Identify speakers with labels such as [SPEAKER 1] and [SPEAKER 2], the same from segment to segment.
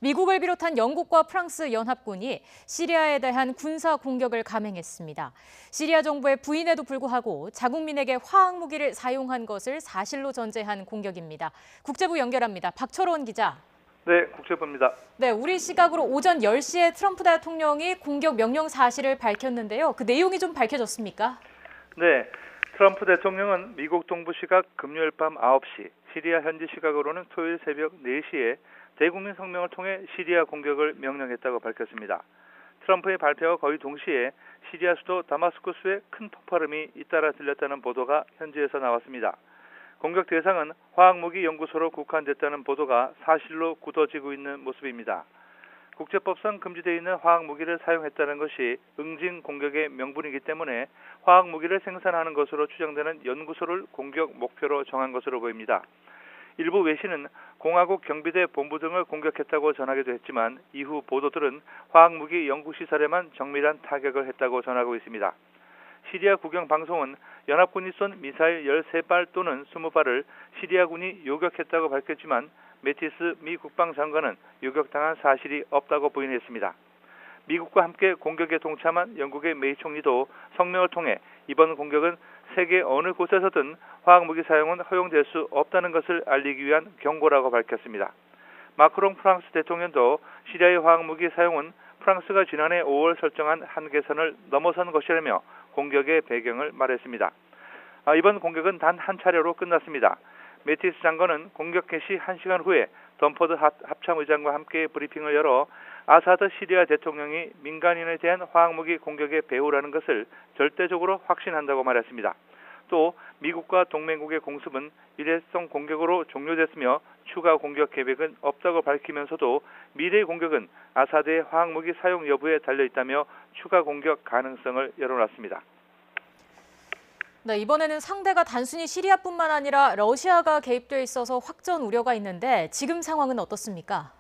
[SPEAKER 1] 미국을 비롯한 영국과 프랑스 연합군이 시리아에 대한 군사 공격을 감행했습니다. 시리아 정부의 부인에도 불구하고 자국민에게 화학무기를 사용한 것을 사실로 전제한 공격입니다. 국제부 연결합니다. 박철원 기자.
[SPEAKER 2] 네, 국제부입니다.
[SPEAKER 1] 네, 우리 시각으로 오전 10시에 트럼프 대통령이 공격 명령 사실을 밝혔는데요. 그 내용이 좀 밝혀졌습니까?
[SPEAKER 2] 네, 트럼프 대통령은 미국 동부 시각 금요일 밤 9시, 시리아 현지 시각으로는 토요일 새벽 4시에 대국민 성명을 통해 시리아 공격을 명령했다고 밝혔습니다. 트럼프의 발표와 거의 동시에 시리아 수도 다마스쿠스에 큰 폭발음이 잇따라 들렸다는 보도가 현지에서 나왔습니다. 공격 대상은 화학무기 연구소로 국한됐다는 보도가 사실로 굳어지고 있는 모습입니다. 국제법상 금지되어 있는 화학무기를 사용했다는 것이 응징 공격의 명분이기 때문에 화학무기를 생산하는 것으로 추정되는 연구소를 공격 목표로 정한 것으로 보입니다. 일부 외신은 공화국 경비대 본부 등을 공격했다고 전하기도 했지만 이후 보도들은 화학무기 연구시설에만 정밀한 타격을 했다고 전하고 있습니다. 시리아 국영 방송은 연합군이 쏜 미사일 13발 또는 20발을 시리아군이 요격했다고 밝혔지만 매티스 미 국방장관은 요격당한 사실이 없다고 부인했습니다. 미국과 함께 공격에 동참한 영국의 메이 총리도 성명을 통해 이번 공격은 세계 어느 곳에서든 화학무기 사용은 허용될 수 없다는 것을 알리기 위한 경고라고 밝혔습니다. 마크롱 프랑스 대통령도 시리아의 화학무기 사용은 프랑스가 지난해 5월 설정한 한계선을 넘어선 것이라며 공격의 배경을 말했습니다. 이번 공격은 단 한 차례로 끝났습니다. 매티스 장관은 공격 개시 1시간 후에 덤퍼드 합참의장과 함께 브리핑을 열어 아사드 시리아 대통령이 민간인에 대한 화학무기 공격의 배후라는 것을 절대적으로 확신한다고 말했습니다. 또 미국과 동맹국의 공습은 일회성 공격으로 종료됐으며 추가 공격 계획은 없다고 밝히면서도 미래의 공격은 아사드의 화학무기 사용 여부에 달려있다며 추가 공격 가능성을 열어놨습니다.
[SPEAKER 1] 네, 이번에는 상대가 단순히 시리아뿐만 아니라 러시아가 개입돼 있어서 확전 우려가 있는데 지금 상황은 어떻습니까?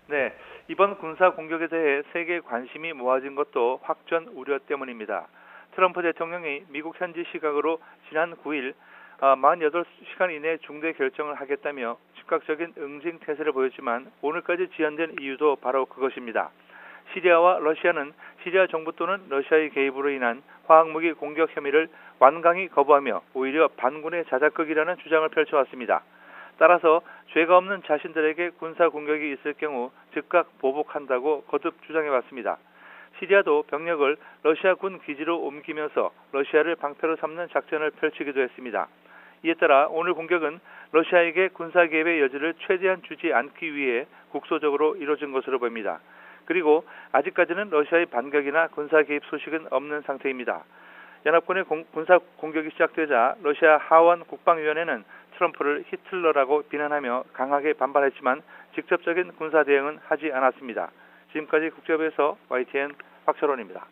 [SPEAKER 2] 네, 이번 군사 공격에 대해 세계의 관심이 모아진 것도 확전 우려 때문입니다. 트럼프 대통령이 미국 현지 시각으로 지난 9일 48시간 이내 중대 결정을 하겠다며 즉각적인 응징 태세를 보였지만 오늘까지 지연된 이유도 바로 그것입니다. 시리아와 러시아는 시리아 정부 또는 러시아의 개입으로 인한 화학무기 공격 혐의를 완강히 거부하며 오히려 반군의 자작극이라는 주장을 펼쳐왔습니다. 따라서 죄가 없는 자신들에게 군사 공격이 있을 경우 즉각 보복한다고 거듭 주장해왔습니다. 시리아도 병력을 러시아 군 기지로 옮기면서 러시아를 방패로 삼는 작전을 펼치기도 했습니다. 이에 따라 오늘 공격은 러시아에게 군사 개입의 여지를 최대한 주지 않기 위해 국소적으로 이루어진 것으로 보입니다. 그리고 아직까지는 러시아의 반격이나 군사 개입 소식은 없는 상태입니다. 연합군의 군사 공격이 시작되자 러시아 하원 국방위원회는 트럼프를 히틀러라고 비난하며 강하게 반발했지만 직접적인 군사 대응은 하지 않았습니다. 지금까지 국제부에서 YTN 박철원입니다.